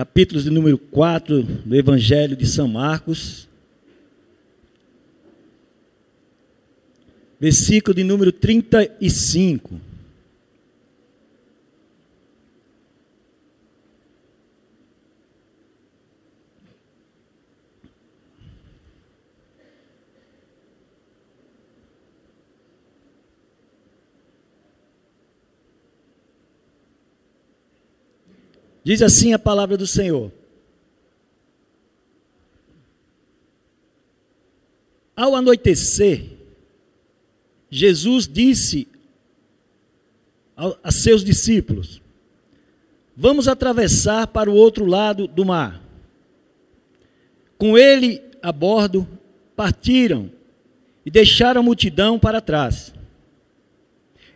capítulos de número 4 do Evangelho de São Marcos, versículo de número 35. Diz assim a palavra do Senhor: ao anoitecer, Jesus disse a seus discípulos: vamos atravessar para o outro lado do mar. Com ele a bordo, partiram e deixaram a multidão para trás.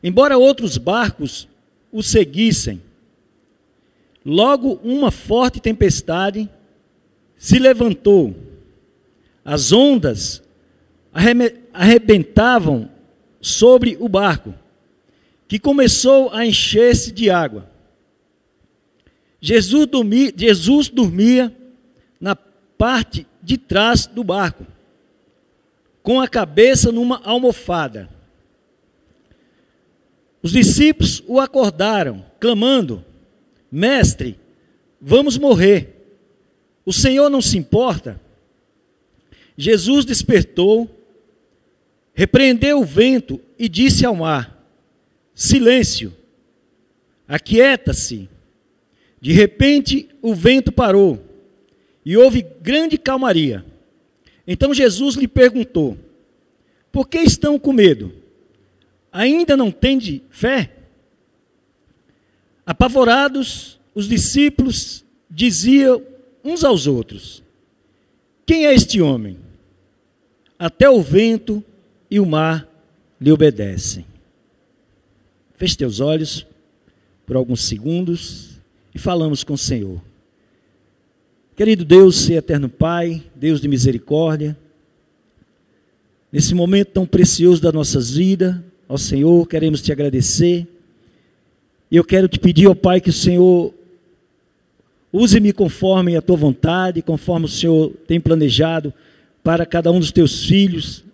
Embora outros barcos o seguissem, logo uma forte tempestade se levantou. As ondas arrebentavam sobre o barco, que começou a encher-se de água. Jesus dormia na parte de trás do barco, com a cabeça numa almofada. Os discípulos o acordaram, clamando: Mestre, vamos morrer. O Senhor não se importa? Jesus despertou, repreendeu o vento e disse ao mar: silêncio, aquieta-se. De repente o vento parou e houve grande calmaria. Então Jesus lhe perguntou: por que estão com medo? Ainda não tende fé? Apavorados, os discípulos diziam uns aos outros: quem é este homem? Até o vento e o mar lhe obedecem. Feche teus olhos por alguns segundos e falamos com o Senhor. Querido Deus e eterno Pai, Deus de misericórdia, nesse momento tão precioso das nossas vidas, ao Senhor, queremos te agradecer. E eu quero te pedir, ó Pai, que o Senhor use-me conforme a tua vontade, conforme o Senhor tem planejado para cada um dos teus filhos,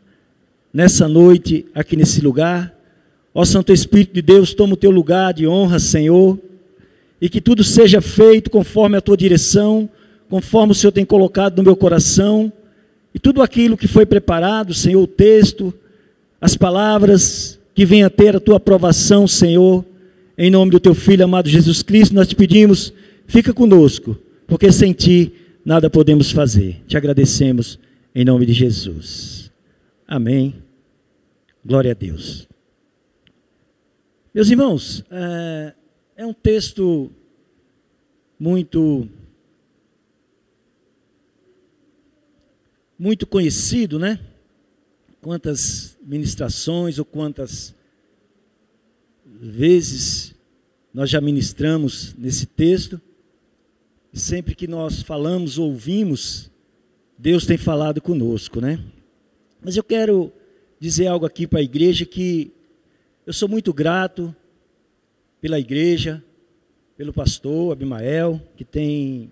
nessa noite, aqui nesse lugar. Ó Santo Espírito de Deus, toma o teu lugar de honra, Senhor, e que tudo seja feito conforme a tua direção, conforme o Senhor tem colocado no meu coração, e tudo aquilo que foi preparado, Senhor, o texto, as palavras, que venha ter a tua aprovação, Senhor. Em nome do teu Filho amado Jesus Cristo, nós te pedimos, fica conosco, porque sem ti nada podemos fazer. Te agradecemos em nome de Jesus. Amém. Glória a Deus. Meus irmãos, é um texto muito conhecido, né? Quantas ministrações ou quantas vezes nós já ministramos nesse texto, e sempre que nós falamos, ouvimos, Deus tem falado conosco, né? Mas eu quero dizer algo aqui para a igreja, que eu sou muito grato pela igreja, pelo pastor Abimael, que tem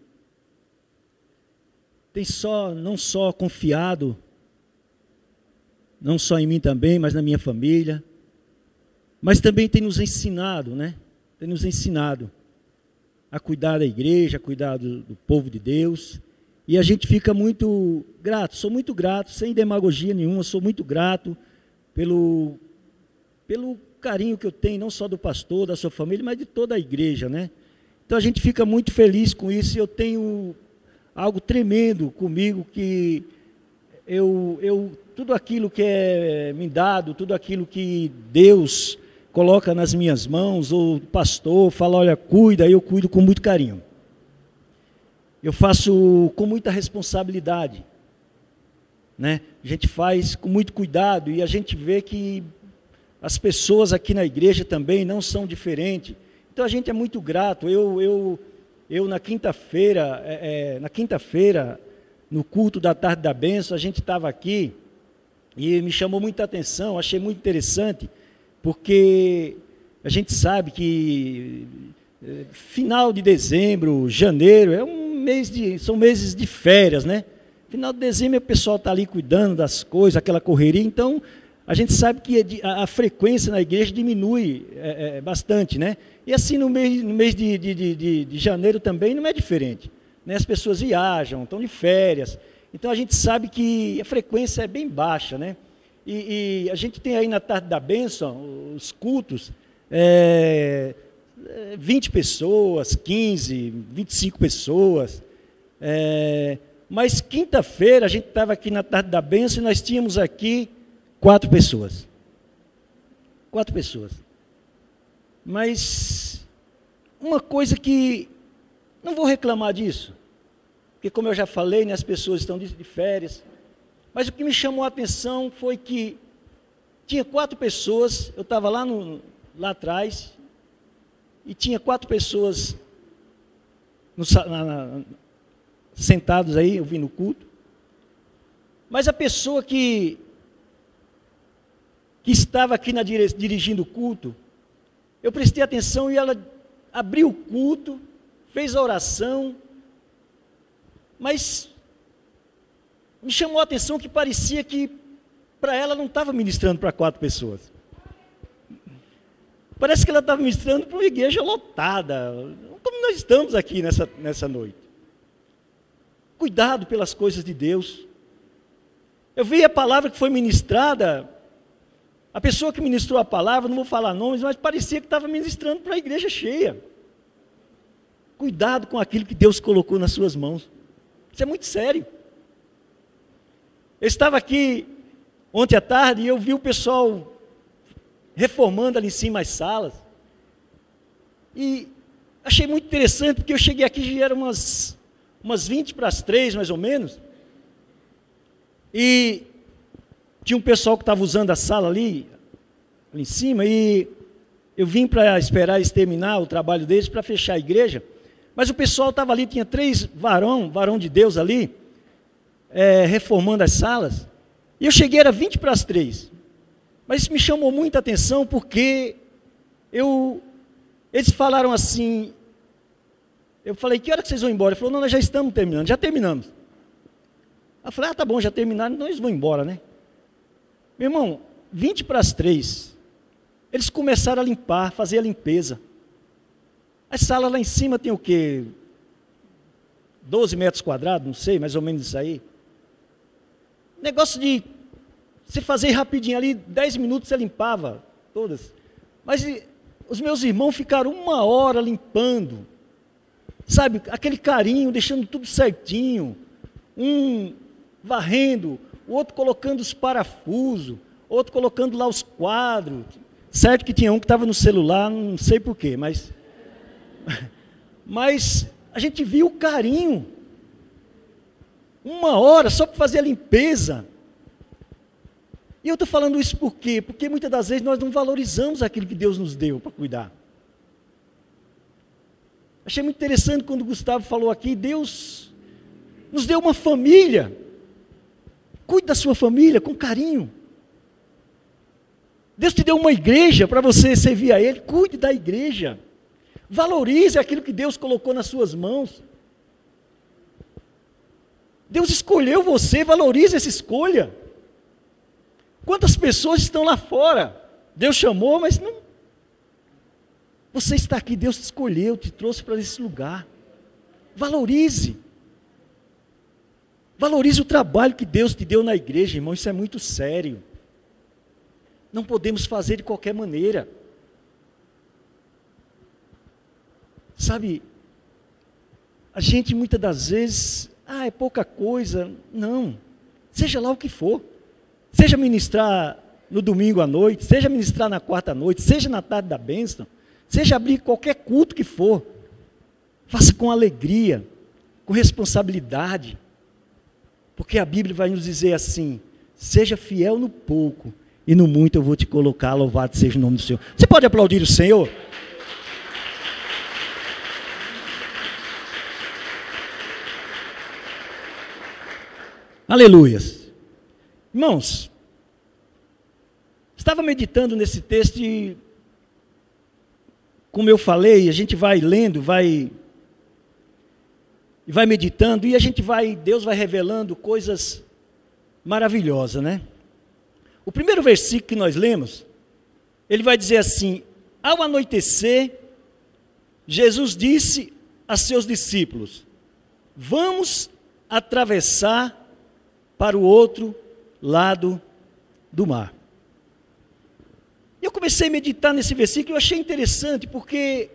não só confiado, não só em mim também, mas na minha família, mas também tem nos ensinado, né? Tem nos ensinado a cuidar da igreja, a cuidar do povo de Deus. E a gente fica muito grato, sou muito grato, sem demagogia nenhuma, sou muito grato pelo carinho que eu tenho, não só do pastor, da sua família, mas de toda a igreja, né? Então a gente fica muito feliz com isso, e eu tenho algo tremendo comigo, que tudo aquilo que é me dado, tudo aquilo que Deus coloca nas minhas mãos, ou o pastor fala, olha, cuida, eu cuido com muito carinho. Eu faço com muita responsabilidade, né? A gente faz com muito cuidado, e a gente vê que as pessoas aqui na igreja também não são diferentes. Então a gente é muito grato. Eu na quinta-feira, no culto da tarde da bênção, a gente estava aqui, e me chamou muita atenção, achei muito interessante, porque a gente sabe que final de dezembro, janeiro, é um são meses de férias, né? Final de dezembro o pessoal está ali cuidando das coisas, aquela correria, então a gente sabe que a frequência na igreja diminui bastante, né? E assim no mês de janeiro também não é diferente, né? As pessoas viajam, estão de férias, então a gente sabe que a frequência é bem baixa, né? E a gente tem aí na Tarde da Bênção, os cultos, 20 pessoas, 15, 25 pessoas, mas quinta-feira a gente estava aqui na Tarde da Bênção e nós tínhamos aqui 4 pessoas. 4 pessoas. Mas uma coisa que, não vou reclamar disso, porque como eu já falei, né, as pessoas estão de férias, mas o que me chamou a atenção foi que tinha 4 pessoas, eu estava lá atrás, e tinha 4 pessoas sentados aí, ouvindo o culto, mas a pessoa que estava aqui dirigindo o culto, eu prestei atenção e ela abriu o culto, fez a oração, mas me chamou a atenção que parecia que para ela não estava ministrando para 4 pessoas. Parece que ela estava ministrando para uma igreja lotada, como nós estamos aqui nessa noite. Cuidado pelas coisas de Deus. Eu vi a palavra que foi ministrada, a pessoa que ministrou a palavra, não vou falar nomes, mas parecia que estava ministrando para a igreja cheia. Cuidado com aquilo que Deus colocou nas suas mãos. Isso é muito sério. Eu estava aqui ontem à tarde e eu vi o pessoal reformando ali em cima as salas. E achei muito interessante, porque eu cheguei aqui já eram umas 20 para as 3, mais ou menos. E tinha um pessoal que estava usando a sala ali em cima, e eu vim para esperar eles terminar o trabalho deles para fechar a igreja. Mas o pessoal estava ali, tinha 3 varão de Deus ali, reformando as salas. E eu cheguei, era 20 para as 3. Mas isso me chamou muita atenção, porque eles falaram assim, eu falei, que hora que vocês vão embora? Ele falou, não, nós já estamos terminando, já terminamos. Eu falei, tá bom, já terminaram, então eles vão embora, né? Meu irmão, 20 para as 3, eles começaram a limpar, fazer a limpeza. A sala lá em cima tem o quê? 12 metros quadrados, não sei, mais ou menos isso aí. Negócio de você fazer rapidinho ali, 10 minutos você limpava todas. Mas os meus irmãos ficaram 1 hora limpando, sabe, aquele carinho, deixando tudo certinho, um varrendo, o outro colocando os parafusos, outro colocando lá os quadros. Certo que tinha um que estava no celular, não sei porquê, mas a gente viu o carinho. 1 hora só para fazer a limpeza. E eu estou falando isso por quê? Porque muitas das vezes nós não valorizamos aquilo que Deus nos deu para cuidar. Achei muito interessante quando o Gustavo falou aqui, Deus nos deu uma família. Cuide da sua família com carinho. Deus te deu uma igreja para você servir a Ele, cuide da igreja. Valorize aquilo que Deus colocou nas suas mãos. Deus escolheu você, valorize essa escolha. Quantas pessoas estão lá fora? Deus chamou, mas não. Você está aqui, Deus te escolheu, te trouxe para esse lugar. Valorize. Valorize o trabalho que Deus te deu na igreja, irmão, isso é muito sério. Não podemos fazer de qualquer maneira. Sabe, a gente muitas das vezes, é pouca coisa. Não, seja lá o que for. Seja ministrar no domingo à noite, seja ministrar na quarta à noite, seja na tarde da bênção, seja abrir qualquer culto que for, faça com alegria, com responsabilidade, porque a Bíblia vai nos dizer assim, seja fiel no pouco, e no muito eu vou te colocar, louvado seja o nome do Senhor. Você pode aplaudir o Senhor? Aleluias. Irmãos, estava meditando nesse texto e, como eu falei, a gente vai lendo, vai e vai meditando, e Deus vai revelando coisas maravilhosas, né? O primeiro versículo que nós lemos, ele vai dizer assim: ao anoitecer, Jesus disse a seus discípulos: vamos atravessar para o outro lado do mar. Eu comecei a meditar nesse versículo, eu achei interessante, porque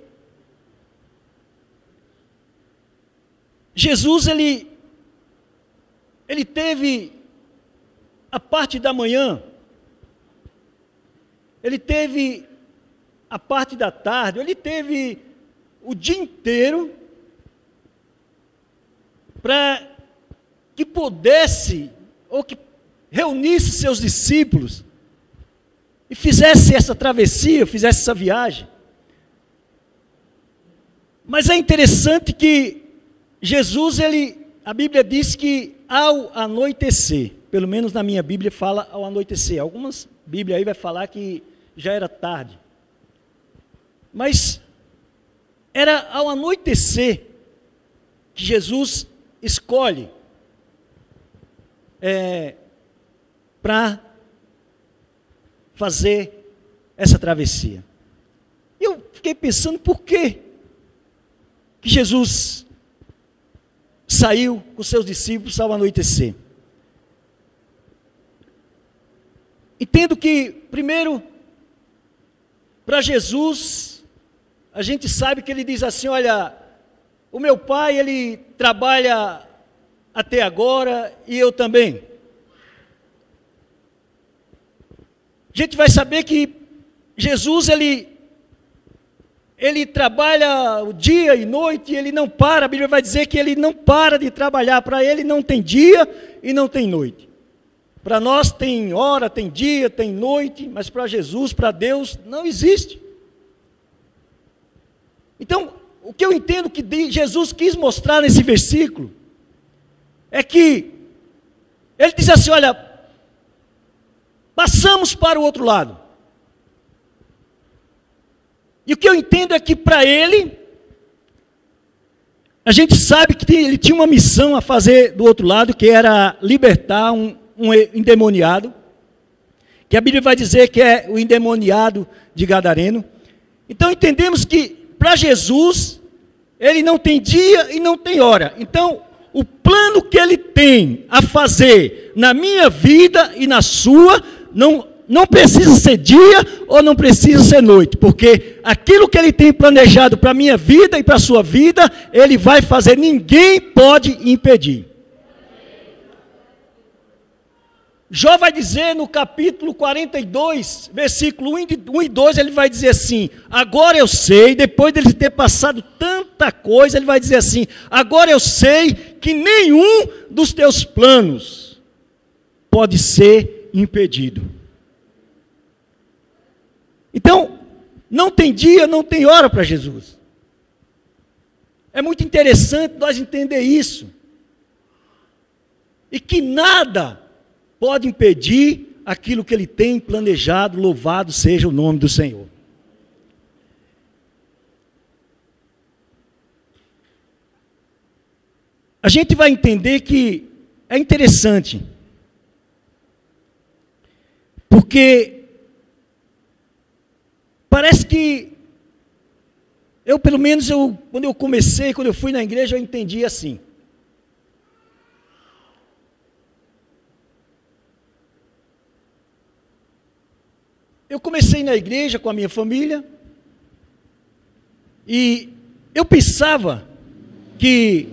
Jesus, ele teve a parte da manhã, ele teve a parte da tarde, ele teve o dia inteiro para que pudesse, ou que reunisse seus discípulos e fizesse essa travessia, fizesse essa viagem. Mas é interessante que Jesus, a Bíblia diz que ao anoitecer, pelo menos na minha Bíblia fala ao anoitecer, algumas Bíblias aí vai falar que já era tarde, mas era ao anoitecer que Jesus escolhe para fazer essa travessia. E eu fiquei pensando, por que Jesus saiu com seus discípulos ao anoitecer? Entendo que, primeiro, para Jesus, a gente sabe que ele diz assim: olha, o meu pai, ele trabalha até agora e eu também. A gente vai saber que Jesus, ele trabalha o dia e noite, e ele não para. A Bíblia vai dizer que ele não para de trabalhar. Para ele não tem dia e não tem noite. Para nós tem hora, tem dia, tem noite, mas para Jesus, para Deus, não existe. Então, o que eu entendo que Jesus quis mostrar nesse versículo é que ele diz assim: olha, passamos para o outro lado. E o que eu entendo é que para ele, a gente sabe que ele tinha uma missão a fazer do outro lado, que era libertar um endemoniado, que a Bíblia vai dizer que é o endemoniado de Gadareno. Então entendemos que para Jesus, ele não tem dia e não tem hora. Então, o plano que ele tem a fazer na minha vida e na sua, não precisa ser dia ou não precisa ser noite, porque aquilo que ele tem planejado para a minha vida e para a sua vida, ele vai fazer, ninguém pode impedir. Jó vai dizer no capítulo 42, versículo 1 e 2, ele vai dizer assim: agora eu sei, depois de ele ter passado tanta coisa, ele vai dizer assim: agora eu sei que nenhum dos teus planos pode ser impedido. Então, não tem dia, não tem hora para Jesus. É muito interessante nós entender isso. E que nada pode impedir aquilo que ele tem planejado. Louvado seja o nome do Senhor. A gente vai entender que é interessante, porque parece que pelo menos quando eu fui na igreja, eu entendi assim: eu comecei na igreja com a minha família, e eu pensava que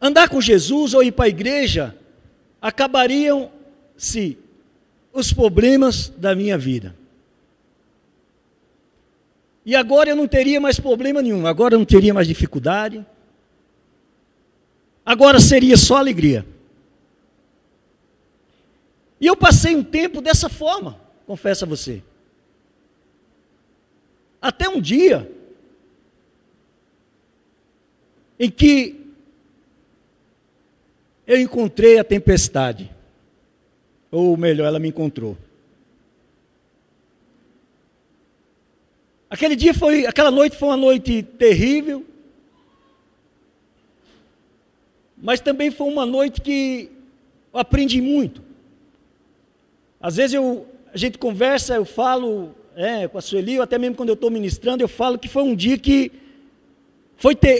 andar com Jesus ou ir para a igreja acabariam-se os problemas da minha vida. E agora eu não teria mais problema nenhum, agora eu não teria mais dificuldade, agora seria só alegria. E eu passei um tempo dessa forma, confesso a você. Até um dia em que eu encontrei a tempestade. Ou melhor, ela me encontrou. Aquela noite foi uma noite terrível. mas também foi uma noite que eu aprendi muito. Às vezes a gente conversa, eu falo com a Sueli, ou até mesmo quando eu estou ministrando, eu falo que foi um dia que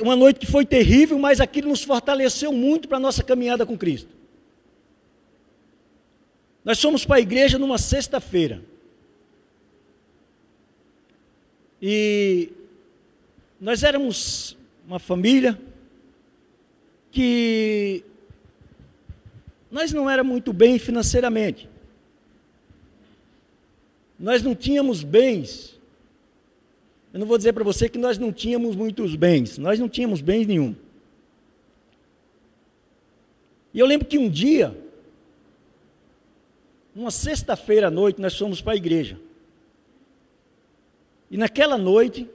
uma noite que foi terrível, mas aquilo nos fortaleceu muito para a nossa caminhada com Cristo. Nós fomos para a igreja numa sexta-feira. E nós éramos uma família que nós não éramos muito bem financeiramente. Nós não tínhamos bens. Eu não vou dizer para você que nós não tínhamos muitos bens. Nós não tínhamos bens nenhum. E eu lembro que um dia, uma sexta-feira à noite, nós fomos para a igreja. E naquela noite,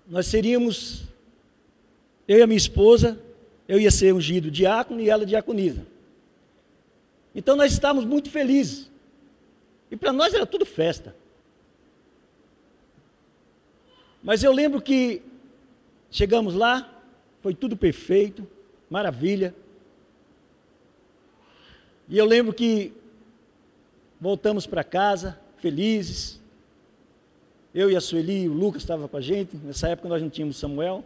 nós seríamos, eu e a minha esposa, eu ia ser ungido diácono e ela diaconisa. Então nós estávamos muito felizes. E para nós era tudo festa. Mas eu lembro que chegamos lá, foi tudo perfeito, maravilha. E eu lembro que voltamos para casa, felizes. Eu e a Sueli e o Lucas estavam com a gente. Nessa época nós não tínhamos Samuel.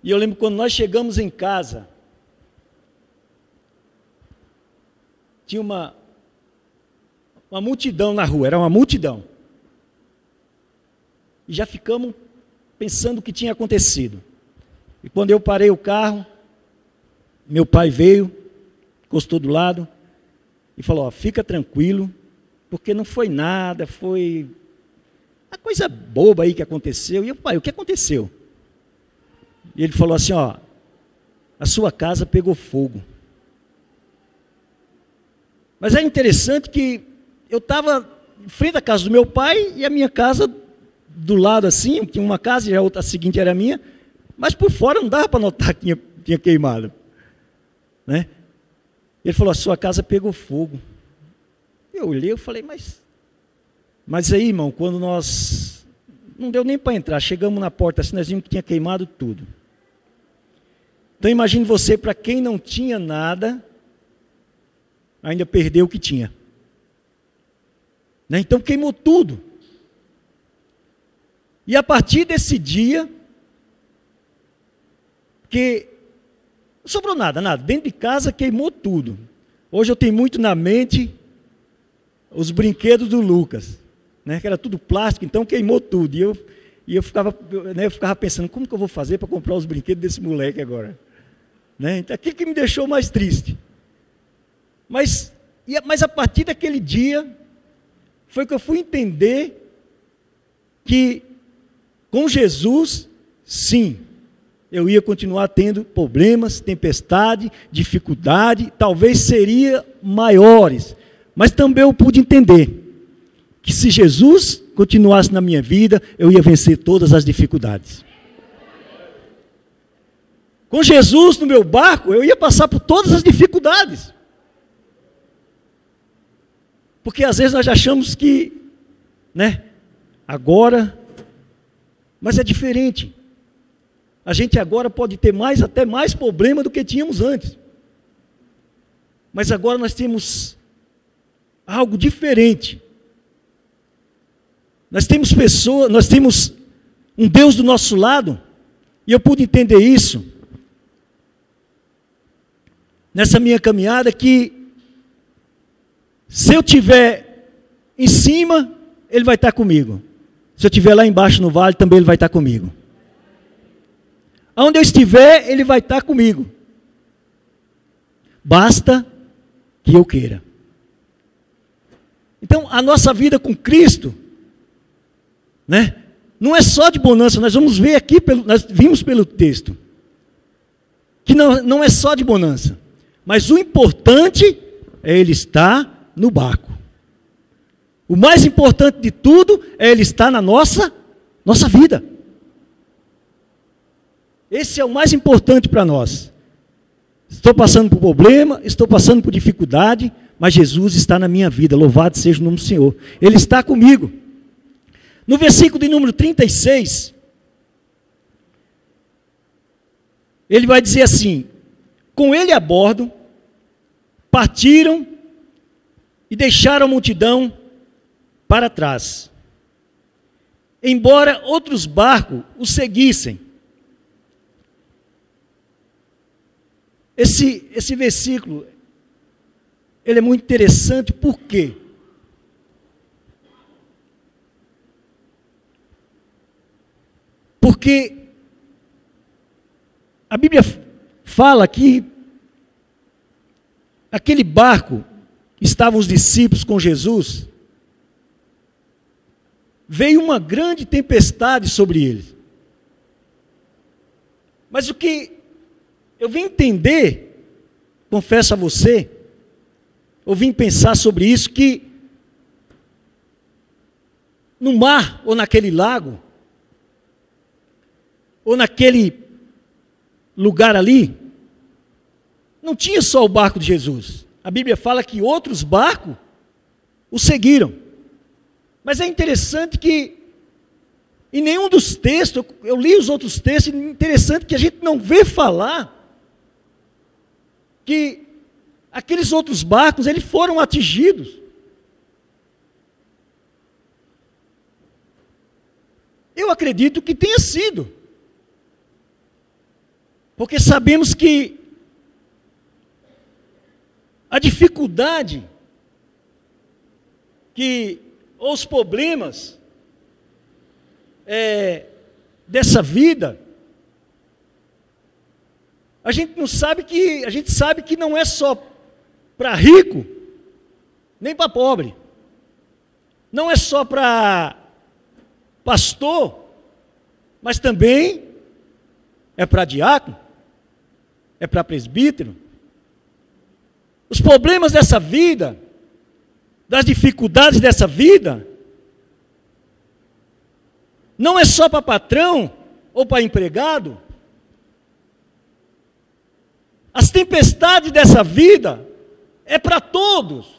E eu lembro quando nós chegamos em casa, tinha uma multidão na rua, era uma multidão. E já ficamos pensando o que tinha acontecido. E quando eu parei o carro, meu pai veio, encostou do lado e falou: fica tranquilo, porque não foi nada, foi uma coisa boba aí que aconteceu. E eu, pai, o que aconteceu? E ele falou assim: a sua casa pegou fogo. Mas é interessante que eu estava em frente à casa do meu pai e a minha casa do lado assim, tinha uma casa e a outra, a seguinte era a minha, mas por fora não dava para notar que tinha queimado, né? Ele falou: a sua casa pegou fogo. Eu olhei, eu falei, mas aí, irmão, quando nós, não deu nem para entrar, chegamos na porta assim, nós vimos que tinha queimado tudo. Então imagine você, para quem não tinha nada, ainda perdeu o que tinha, né? Então queimou tudo. E a partir desse dia, que não sobrou nada, dentro de casa queimou tudo. Hoje eu tenho muito na mente os brinquedos do Lucas, né, que era tudo plástico, então queimou tudo. E eu ficava pensando, como que eu vou fazer para comprar os brinquedos desse moleque agora? Né? Então, aquilo que me deixou mais triste. Mas a partir daquele dia, foi que eu fui entender que com Jesus, sim, eu ia continuar tendo problemas, tempestade, dificuldade, talvez seria maiores, mas também eu pude entender que se Jesus continuasse na minha vida, eu ia vencer todas as dificuldades. Com Jesus no meu barco, eu ia passar por todas as dificuldades. Porque às vezes nós achamos que, né, agora, mas é diferente. A gente agora pode ter até mais problema do que tínhamos antes. Mas agora nós temos algo diferente. Nós temos pessoas, nós temos um Deus do nosso lado, e eu pude entender isso nessa minha caminhada, que se eu estiver em cima, Ele vai estar comigo. Se eu estiver lá embaixo no vale, também Ele vai estar comigo. Aonde eu estiver, Ele vai estar comigo. Basta que eu queira. Então, a nossa vida com Cristo, né, não é só de bonança. Nós vamos ver aqui, nós vimos pelo texto, que não é só de bonança. Mas o importante é Ele estar no barco. O mais importante de tudo é Ele estar na nossa vida. Esse é o mais importante para nós. Estou passando por problema, estou passando por dificuldade, mas Jesus está na minha vida, louvado seja o nome do Senhor. Ele está comigo. No versículo de número 36, ele vai dizer assim: com ele a bordo, partiram e deixaram a multidão para trás, embora outros barcos o seguissem. Esse versículo, ele é muito interessante, por quê? Porque a Bíblia fala que aquele barco, estavam os discípulos com Jesus, veio uma grande tempestade sobre eles. Mas o que eu vim entender, confesso a você, eu vim pensar sobre isso, que no mar, ou naquele lago, ou naquele lugar ali, não tinha só o barco de Jesus. A Bíblia fala que outros barcos o seguiram. Mas é interessante que, em nenhum dos textos, eu li os outros textos, é interessante que a gente não vê falar que aqueles outros barcos, eles foram atingidos. Eu acredito que tenha sido. Porque sabemos que a dificuldade, ou os problemas dessa vida, a gente sabe que não é só para rico, nem para pobre, não é só para pastor, mas também é para diácono, é para presbítero. Os problemas dessa vida, das dificuldades dessa vida, não é só para patrão ou para empregado. As tempestades dessa vida é para todos.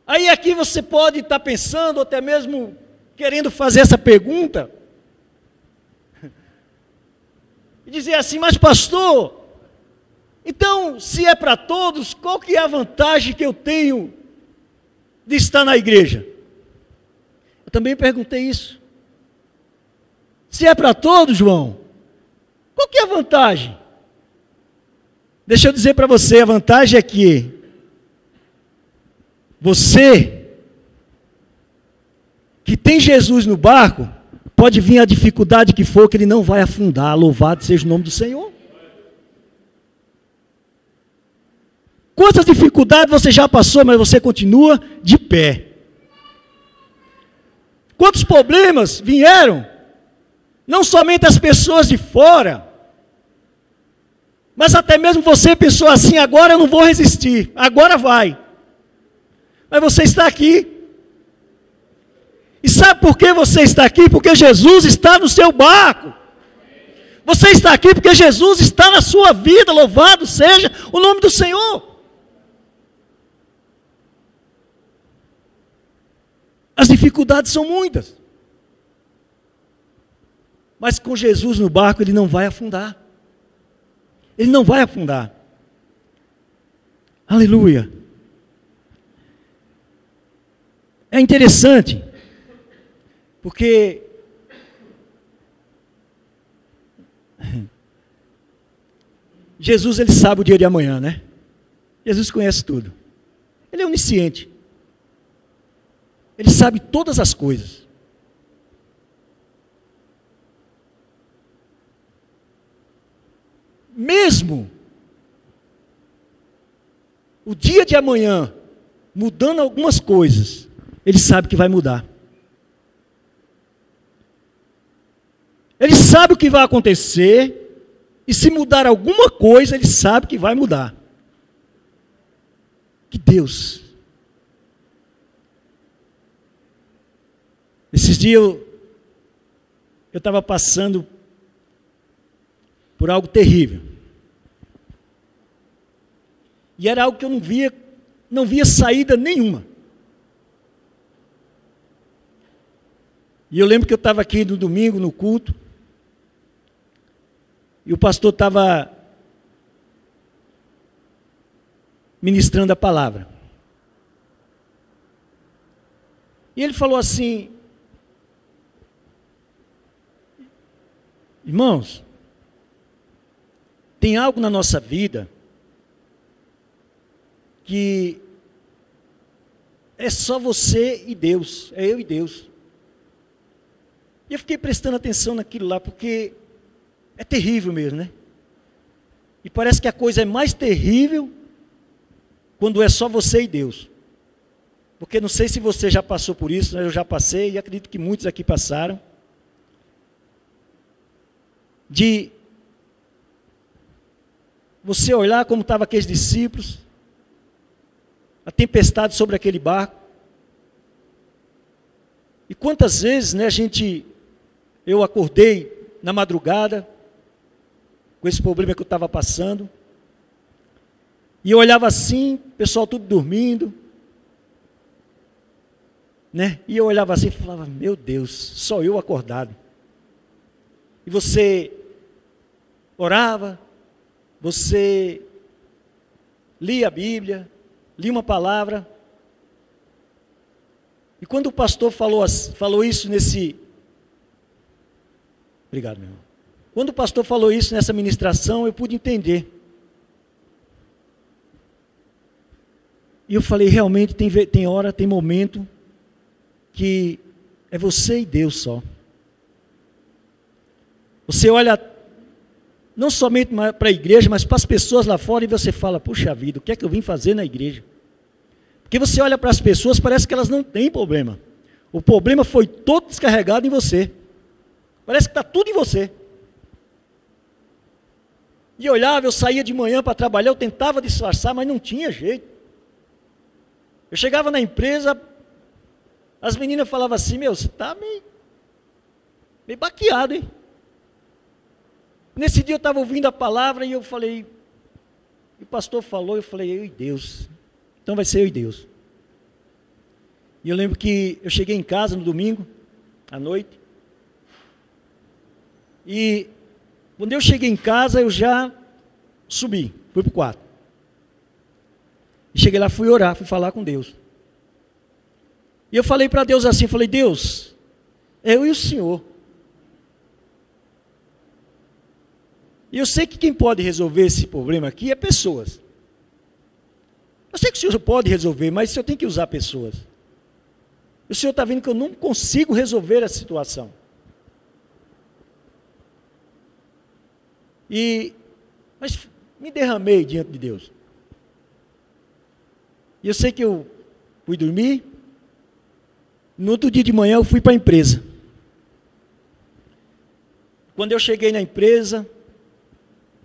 Aí aqui você pode estar pensando, ou até mesmo querendo fazer essa pergunta, e dizer assim: mas pastor, então se é para todos, qual que é a vantagem que eu tenho de estar na igreja? Eu também perguntei isso. Se é para todos, João, qual que é a vantagem? Deixa eu dizer para você, a vantagem é que você, que tem Jesus no barco, pode vir a dificuldade que for, que ele não vai afundar. Louvado seja o nome do Senhor. Quantas dificuldades você já passou, mas você continua de pé. Quantos problemas vieram, não somente as pessoas de fora, mas até mesmo você pensou assim: agora eu não vou resistir, agora vai. Mas você está aqui. E sabe por que você está aqui? Porque Jesus está no seu barco. Você está aqui porque Jesus está na sua vida. Louvado seja o nome do Senhor. As dificuldades são muitas. Mas com Jesus no barco, ele não vai afundar. Ele não vai afundar. Aleluia. É interessante, porque Jesus, ele sabe o dia de amanhã, né? Jesus conhece tudo. Ele é onisciente. Ele sabe todas as coisas. Mesmo o dia de amanhã mudando algumas coisas, ele sabe que vai mudar. Ele sabe o que vai acontecer, e se mudar alguma coisa, ele sabe que vai mudar. Que Deus. Esses dias eu estava passando por algo terrível. E era algo que eu não via saída nenhuma. E eu lembro que eu estava aqui no domingo, no culto, E o pastor estava ministrando a palavra. E ele falou assim: irmãos, tem algo na nossa vida que é só você e Deus, é eu e Deus. E eu fiquei prestando atenção naquilo lá, porque é terrível mesmo, né? E parece que a coisa é mais terrível quando é só você e Deus. Porque não sei se você já passou por isso, né? Eu já passei e acredito que muitos aqui passaram. De você olhar como estavam aqueles discípulos, a tempestade sobre aquele barco. E quantas vezes, né, eu acordei na madrugada com esse problema que eu estava passando, e eu olhava assim, o pessoal tudo dormindo, né? E eu olhava assim e falava: meu Deus, só eu acordado. E você orava, você lia a Bíblia, lia uma palavra. E quando o pastor falou isso Obrigado, meu irmão. Quando o pastor falou isso nessa ministração, eu pude entender. E eu falei: realmente tem hora, tem momento que é você e Deus só. Você olha não somente para a igreja, mas para as pessoas lá fora, e você fala: puxa vida, o que é que eu vim fazer na igreja? Porque você olha para as pessoas, parece que elas não têm problema. O problema foi todo descarregado em você. Parece que está tudo em você. E eu olhava, eu saía de manhã para trabalhar, eu tentava disfarçar, mas não tinha jeito. Eu chegava na empresa, as meninas falavam assim: meu, você está meio baqueado, hein? Nesse dia eu estava ouvindo a palavra e eu falei, e o pastor falou, eu falei: eu e Deus, então vai ser eu e Deus. E eu lembro que eu cheguei em casa no domingo, à noite, e quando eu cheguei em casa eu já subi, fui para o quarto. E cheguei lá, fui orar, fui falar com Deus. E eu falei para Deus assim, falei: Deus, é eu e o Senhor. E eu sei que quem pode resolver esse problema aqui é pessoas. Eu sei que o Senhor pode resolver, mas o Senhor tem que usar pessoas. O Senhor está vendo que eu não consigo resolver a situação. Mas me derramei diante de Deus. E eu sei que eu fui dormir. No outro dia de manhã eu fui para a empresa. Quando eu cheguei na empresa,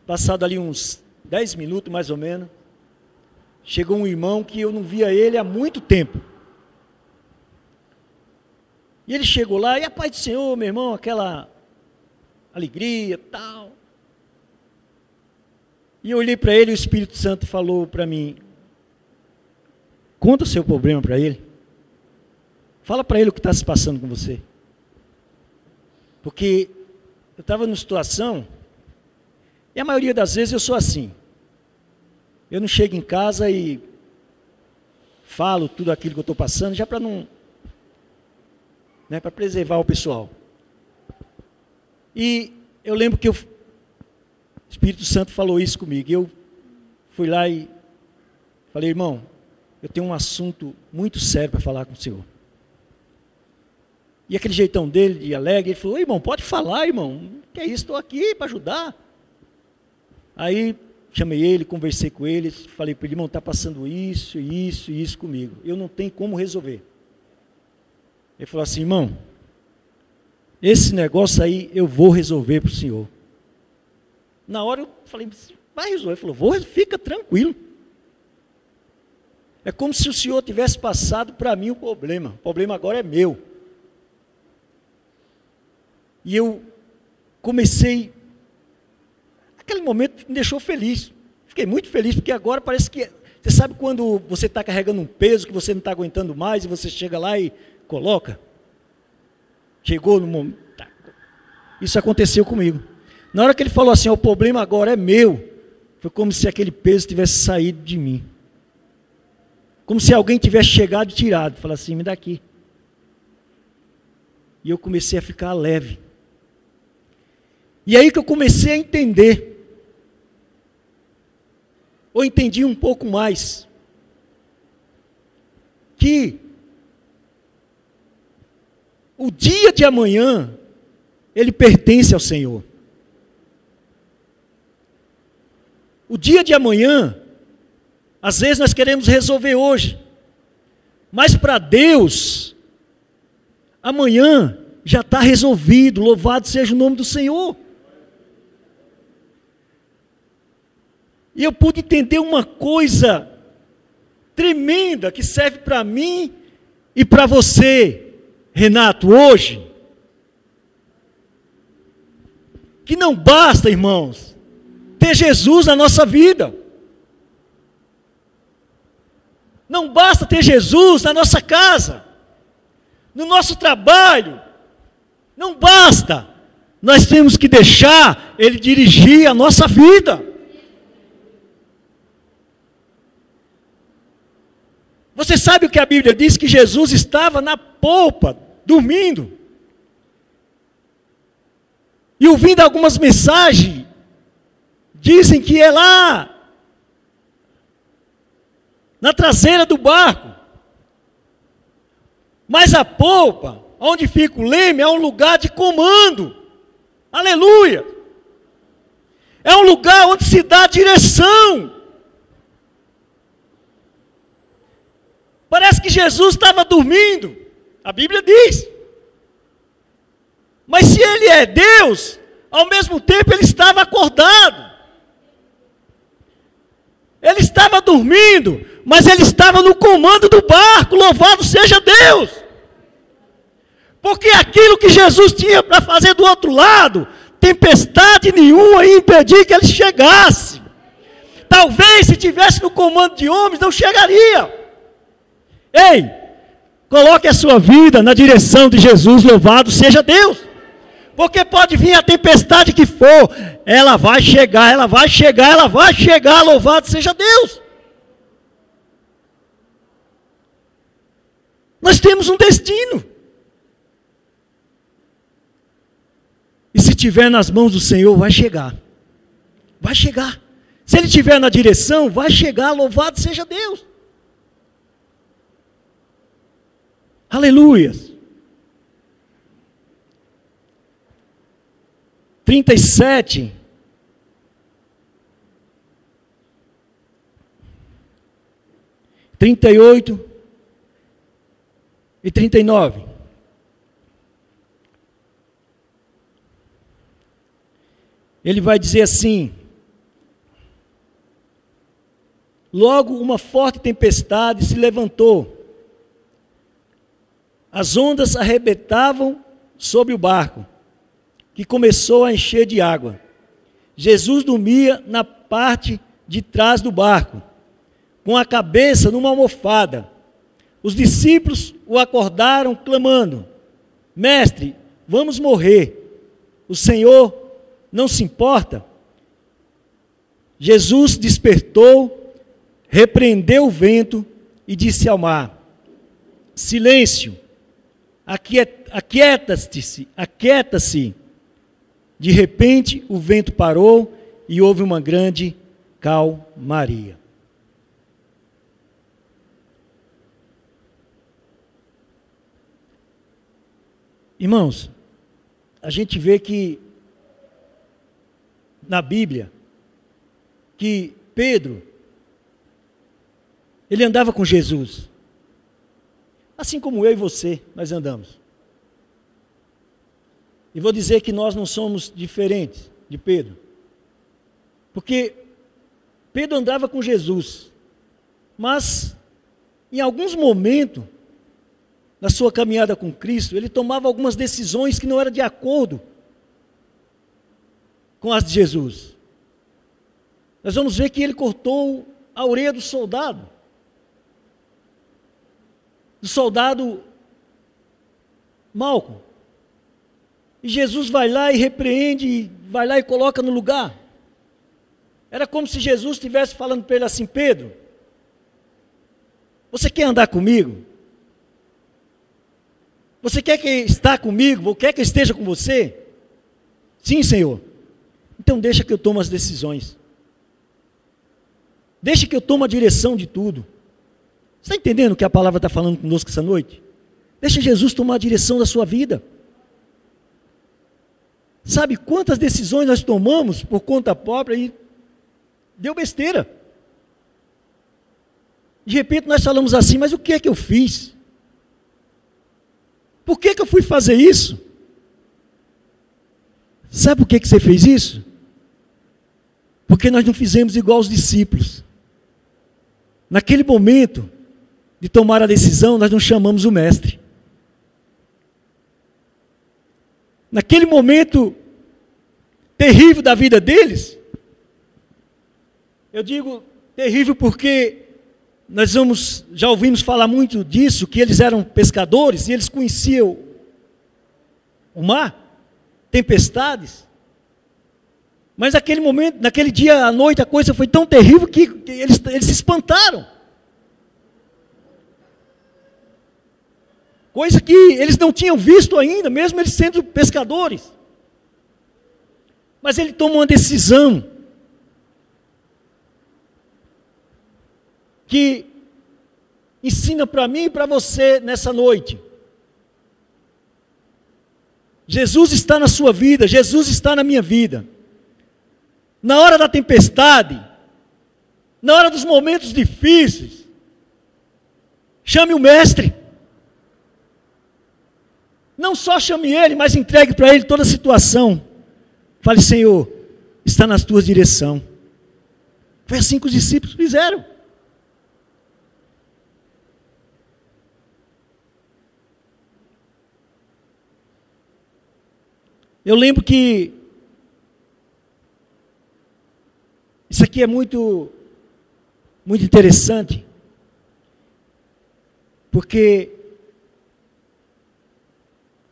passado ali uns 10 minutos mais ou menos, chegou um irmão que eu não via ele há muito tempo. E ele chegou lá, e a paz do Senhor, meu irmão, aquela alegria, tal. E eu olhei para ele e o Espírito Santo falou para mim: conta o seu problema para ele. Fala para ele o que está se passando com você. Porque eu estava numa situação, e a maioria das vezes eu sou assim. Eu não chego em casa e falo tudo aquilo que eu estou passando, já para não... né, para preservar o pessoal. E eu lembro que o Espírito Santo falou isso comigo. E eu fui lá e falei: irmão, eu tenho um assunto muito sério para falar com o senhor. E aquele jeitão dele, de alegre, ele falou: irmão, pode falar, irmão. Que é isso, estou aqui para ajudar. Aí chamei ele, conversei com ele, falei para ele: irmão, está passando isso, isso e isso comigo. Eu não tenho como resolver. Ele falou assim: irmão, esse negócio aí eu vou resolver para o senhor. Na hora eu falei: vai resolver. Ele falou: fica tranquilo. É como se o senhor tivesse passado para mim o problema agora é meu. E eu comecei, aquele momento me deixou feliz, fiquei muito feliz, porque agora parece que, você sabe quando você está carregando um peso que você não está aguentando mais, e você chega lá e coloca? Chegou no momento, isso aconteceu comigo. Na hora que ele falou assim, o problema agora é meu, foi como se aquele peso tivesse saído de mim. Como se alguém tivesse chegado e tirado. Falar assim, me dá aqui. E eu comecei a ficar leve. E aí que eu comecei a entender. Ou entendi um pouco mais. Que o dia de amanhã, ele pertence ao Senhor. O dia de amanhã, às vezes nós queremos resolver hoje. Mas para Deus, amanhã já está resolvido. Louvado seja o nome do Senhor. E eu pude entender uma coisa tremenda que serve para mim e para você, Renato, hoje. Que não basta, irmãos, ter Jesus na nossa vida. Não basta ter Jesus na nossa casa, no nosso trabalho. Não basta. Nós temos que deixar Ele dirigir a nossa vida. Você sabe o que a Bíblia diz? Que Jesus estava na polpa, dormindo. E ouvindo algumas mensagens, dizem que é lá, na traseira do barco. Mas a polpa, onde fica o leme, é um lugar de comando. Aleluia! É um lugar onde se dá direção. Parece que Jesus estava dormindo. A Bíblia diz. Mas se Ele é Deus, ao mesmo tempo Ele estava acordado. Ele estava dormindo, mas Ele estava no comando do barco. Louvado seja Deus. Porque aquilo que Jesus tinha para fazer do outro lado, tempestade nenhuma ia impedir que Ele chegasse. Talvez se tivesse no comando de homens, não chegaria. Ei, coloque a sua vida na direção de Jesus, louvado seja Deus. Porque pode vir a tempestade que for, ela vai chegar, ela vai chegar, ela vai chegar, louvado seja Deus. Nós temos um destino. E se estiver nas mãos do Senhor, vai chegar. Vai chegar. Se Ele estiver na direção, vai chegar, louvado seja Deus. Aleluia. 37. E 38 e 39. Ele vai dizer assim: logo uma forte tempestade se levantou. As ondas arrebentavam sobre o barco, que começou a encher de água. Jesus dormia na parte de trás do barco, com a cabeça numa almofada. Os discípulos o acordaram, clamando: Mestre, vamos morrer. O Senhor não se importa? Jesus despertou, repreendeu o vento e disse ao mar: Silêncio, aquieta-se. De repente o vento parou e houve uma grande calmaria. Irmãos, a gente vê que na Bíblia que Pedro, ele andava com Jesus. Assim como eu e você, nós andamos. E vou dizer que nós não somos diferentes de Pedro. Porque Pedro andava com Jesus. Mas, em alguns momentos, na sua caminhada com Cristo, ele tomava algumas decisões que não eram de acordo com as de Jesus. Nós vamos ver que ele cortou a orelha do soldado. Do soldado Malco. E Jesus vai lá e repreende, vai lá e coloca no lugar. Era como se Jesus estivesse falando para ele assim: Pedro, você quer andar comigo? Você quer que está comigo? Quer que eu esteja com você? Sim, Senhor. Então deixa que eu tome as decisões. Deixa que eu tome a direção de tudo. Você está entendendo o que a palavra está falando conosco essa noite? Deixa Jesus tomar a direção da sua vida. Sabe quantas decisões nós tomamos por conta própria e deu besteira. De repente nós falamos assim: mas o que é que eu fiz? Por que eu fui fazer isso? Sabe por que você fez isso? Porque nós não fizemos igual os discípulos. Naquele momento de tomar a decisão, nós não chamamos o mestre. Naquele momento terrível da vida deles, eu digo terrível porque já ouvimos falar muito disso, que eles eram pescadores e eles conheciam o mar, tempestades. Mas naquele momento, naquele dia à noite, a coisa foi tão terrível que eles se espantaram. Coisa que eles não tinham visto ainda, mesmo eles sendo pescadores. Mas ele toma uma decisão que ensina para mim e para você nessa noite. Jesus está na sua vida, Jesus está na minha vida. Na hora da tempestade, na hora dos momentos difíceis, chame o mestre. Não só chame ele, mas entregue para ele toda a situação. Fale: Senhor, está nas tuas direção. Foi assim que os discípulos fizeram. Eu lembro que isso aqui é muito interessante, porque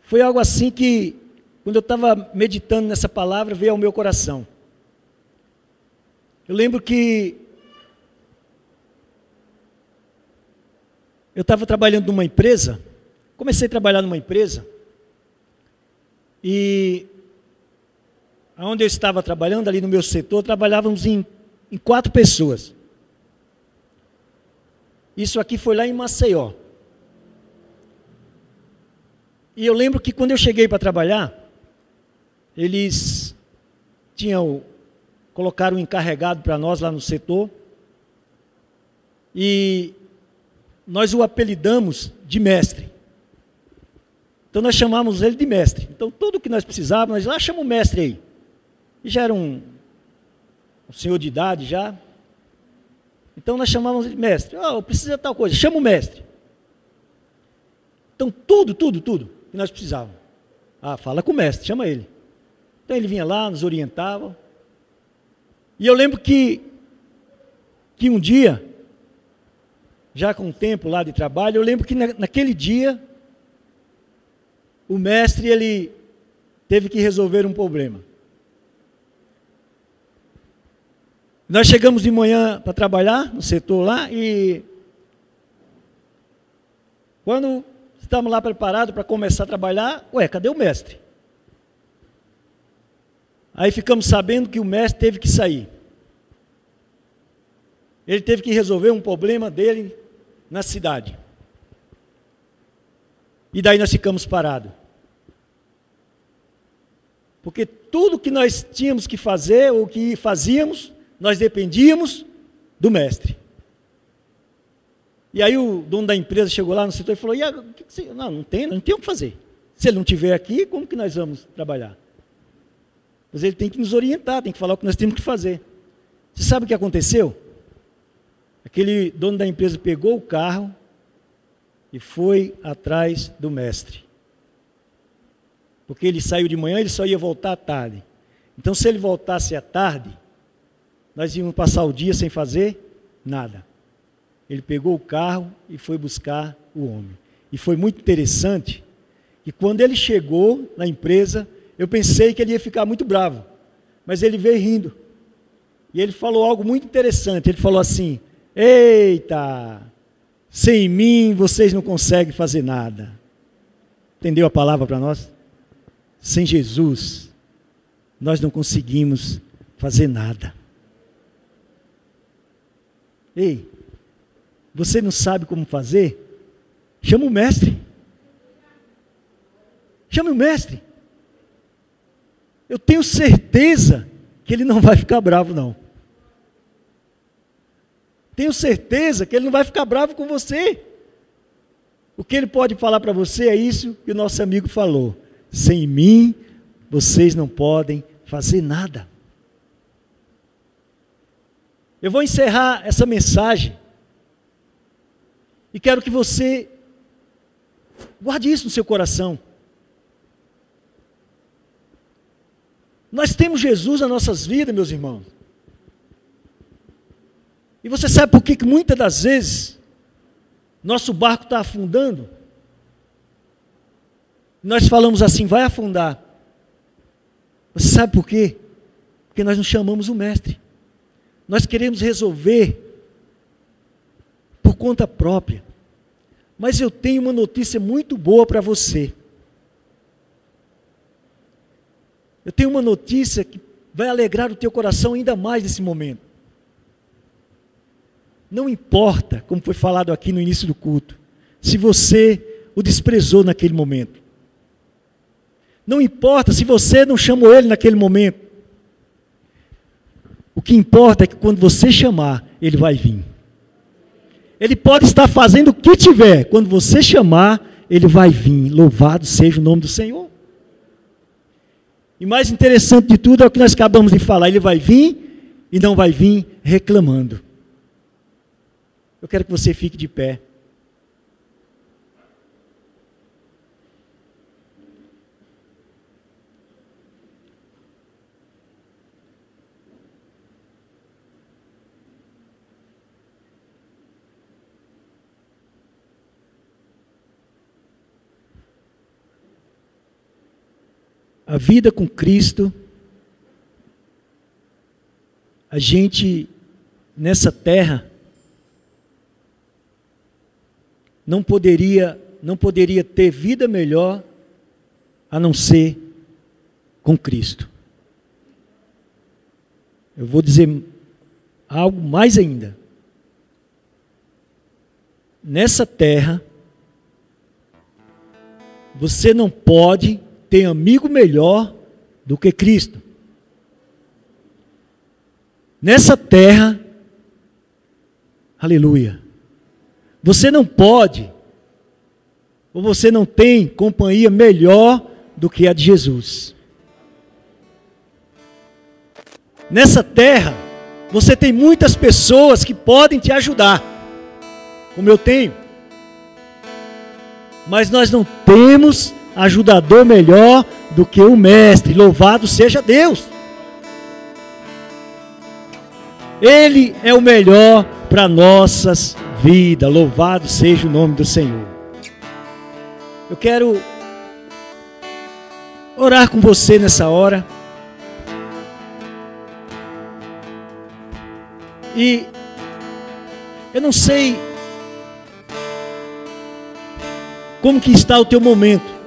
foi algo assim que, quando eu estava meditando nessa palavra, veio ao meu coração. Eu lembro que eu estava trabalhando numa empresa, comecei a trabalhar numa empresa, e onde eu estava trabalhando, ali no meu setor, trabalhávamos em 4 pessoas. Isso aqui foi lá em Maceió. E eu lembro que quando eu cheguei para trabalhar, eles colocaram um encarregado para nós lá no setor, e nós o apelidamos de mestre. Então nós chamamos ele de mestre. Então tudo o que nós precisávamos, nós chama o mestre aí. E já era um senhor de idade já. Então nós chamávamos ele de mestre. Precisa de tal coisa, chama o mestre. Então tudo que nós precisávamos. Fala com o mestre, chama ele. Então ele vinha lá, nos orientava. E eu lembro que um dia, já com o tempo lá de trabalho, eu lembro que naquele dia, o mestre, ele teve que resolver um problema. Nós chegamos de manhã para trabalhar no setor lá, e quando estamos lá preparados para começar a trabalhar, cadê o mestre? Aí ficamos sabendo que o mestre teve que sair. Ele teve que resolver um problema dele na cidade. E daí nós ficamos parados. Porque tudo que nós tínhamos que fazer, ou que fazíamos, nós dependíamos do mestre. E aí o dono da empresa chegou lá no setor e falou: não tem o que fazer. Se ele não estiver aqui, como que nós vamos trabalhar? Mas ele tem que nos orientar, tem que falar o que nós temos que fazer. Você sabe o que aconteceu? Aquele dono da empresa pegou o carro e foi atrás do mestre. Porque ele saiu de manhã, ele só ia voltar à tarde. Então, se ele voltasse à tarde, nós íamos passar o dia sem fazer nada. Ele pegou o carro e foi buscar o homem. E foi muito interessante que quando ele chegou na empresa, eu pensei que ele ia ficar muito bravo, mas ele veio rindo. E ele falou algo muito interessante. Ele falou assim: eita, sem mim vocês não conseguem fazer nada. Entendeu a palavra para nós? Sem Jesus, nós não conseguimos fazer nada. Ei, você não sabe como fazer? Chama o mestre. Chame o mestre. Eu tenho certeza que ele não vai ficar bravo, não. Tenho certeza que ele não vai ficar bravo com você. O que ele pode falar para você é isso que o nosso amigo falou: sem mim, vocês não podem fazer nada. Eu vou encerrar essa mensagem e quero que você guarde isso no seu coração. Nós temos Jesus nas nossas vidas, meus irmãos. E você sabe por que muitas das vezes nosso barco está afundando? Nós falamos assim: vai afundar. Você sabe por quê? Porque nós não chamamos o mestre. Nós queremos resolver por conta própria. Mas eu tenho uma notícia muito boa para você. Eu tenho uma notícia que vai alegrar o teu coração ainda mais nesse momento. Não importa, como foi falado aqui no início do culto, se você o desprezou naquele momento. Não importa se você não chamou ele naquele momento. O que importa é que quando você chamar, ele vai vir. Ele pode estar fazendo o que tiver. Quando você chamar, ele vai vir. Louvado seja o nome do Senhor. E mais interessante de tudo é o que nós acabamos de falar. Ele vai vir e não vai vir reclamando. Eu quero que você fique de pé. A vida com Cristo, a gente, nessa terra, não poderia ter vida melhor a não ser com Cristo. Eu vou dizer algo mais ainda. Nessa terra, você não pode ter amigo melhor do que Cristo. Nessa terra, aleluia, você não pode, ou você não tem companhia melhor do que a de Jesus. Nessa terra, você tem muitas pessoas que podem te ajudar, como eu tenho, mas nós não temos ajudador melhor do que o mestre. Louvado seja Deus. Ele é o melhor para nossas vidas. Louvado seja o nome do Senhor. Eu quero orar com você nessa hora. E eu não sei como que está o teu momento.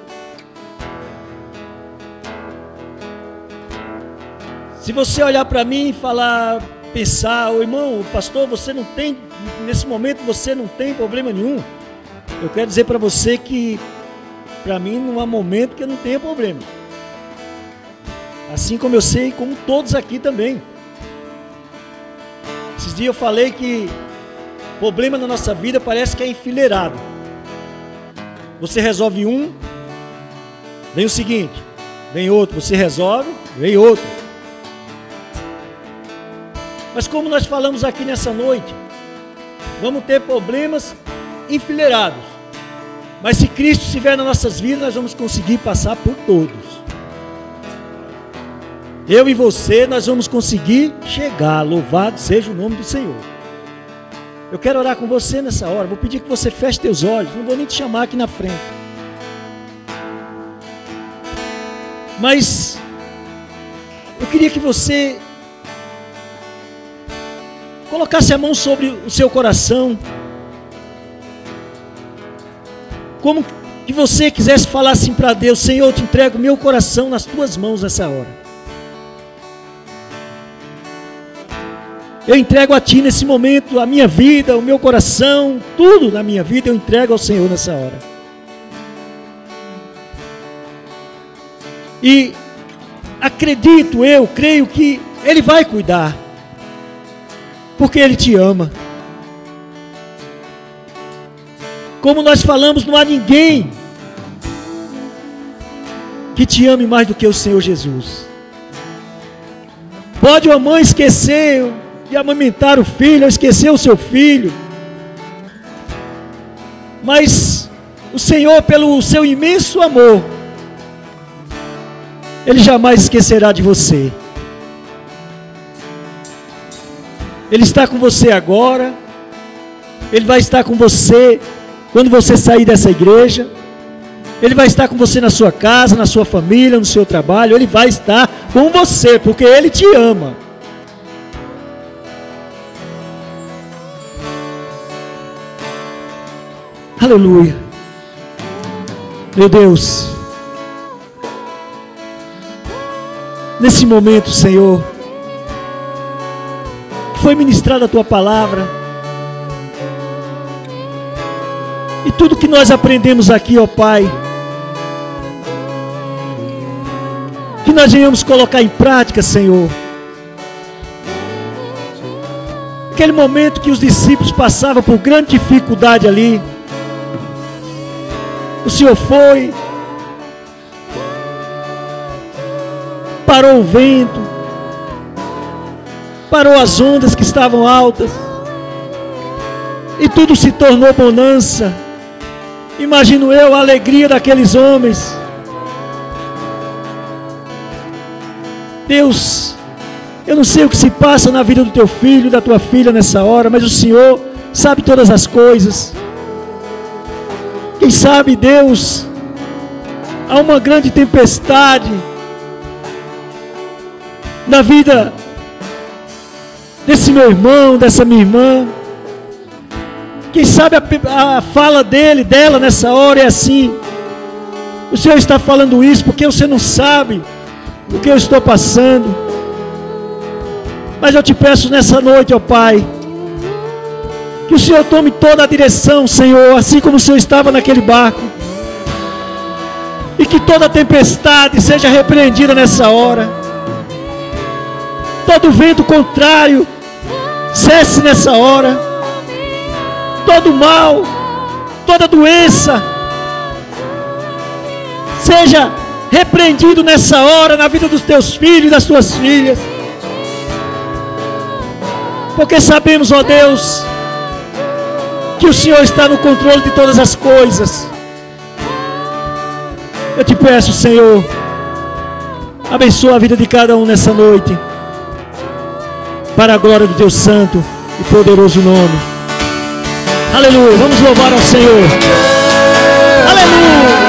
Se você olhar para mim e falar, pensar: ô irmão, pastor, você não tem, nesse momento você não tem problema nenhum. Eu quero dizer para você que, para mim, não há momento que eu não tenha problema. Assim como eu sei, como todos aqui também. Esses dias eu falei que problema na nossa vida parece que é enfileirado. Você resolve um, vem o seguinte, vem outro, você resolve, vem outro. Mas como nós falamos aqui nessa noite, vamos ter problemas enfileirados. Mas se Cristo estiver nas nossas vidas, nós vamos conseguir passar por todos. Eu e você, nós vamos conseguir chegar. Louvado seja o nome do Senhor. Eu quero orar com você nessa hora. Vou pedir que você feche teus olhos. Não vou nem te chamar aqui na frente. Mas eu queria que você colocasse a mão sobre o seu coração, como que você quisesse falar assim para Deus: Senhor, eu te entrego meu coração nas tuas mãos nessa hora. Eu entrego a Ti nesse momento a minha vida, o meu coração, tudo na minha vida eu entrego ao Senhor nessa hora. E acredito, eu creio que Ele vai cuidar, porque Ele te ama. Como nós falamos, não há ninguém que te ame mais do que o Senhor Jesus. Pode uma mãe esquecer de amamentar o filho, ou esquecer o seu filho, mas o Senhor, pelo seu imenso amor, Ele jamais esquecerá de você. Ele está com você agora, Ele vai estar com você quando você sair dessa igreja, Ele vai estar com você na sua casa, na sua família, no seu trabalho. Ele vai estar com você, porque Ele te ama. Aleluia. Meu Deus, nesse momento, Senhor, foi ministrada a Tua palavra, e tudo que nós aprendemos aqui, ó Pai, que nós venhamos colocar em prática, Senhor. Aquele momento que os discípulos passavam por grande dificuldade ali, o Senhor foi, parou o vento, parou as ondas que estavam altas, e tudo se tornou bonança. Imagino eu a alegria daqueles homens. Deus, eu não sei o que se passa na vida do teu filho, da tua filha nessa hora, mas o Senhor sabe todas as coisas. Quem sabe, Deus, há uma grande tempestade na vida desse meu irmão, dessa minha irmã. Quem sabe a fala dela nessa hora é assim: o Senhor está falando isso porque você não sabe o que eu estou passando. Mas eu te peço nessa noite, ó Pai, que o Senhor tome toda a direção, Senhor, assim como o Senhor estava naquele barco, e que toda tempestade seja repreendida nessa hora. Todo vento contrário cesse nessa hora. Todo mal, toda doença seja repreendido nessa hora na vida dos teus filhos e das tuas filhas. Porque sabemos, ó Deus, que o Senhor está no controle de todas as coisas. Eu te peço, Senhor, abençoa a vida de cada um nessa noite, para a glória do teu santo e poderoso nome. Aleluia, vamos louvar ao Senhor. Aleluia.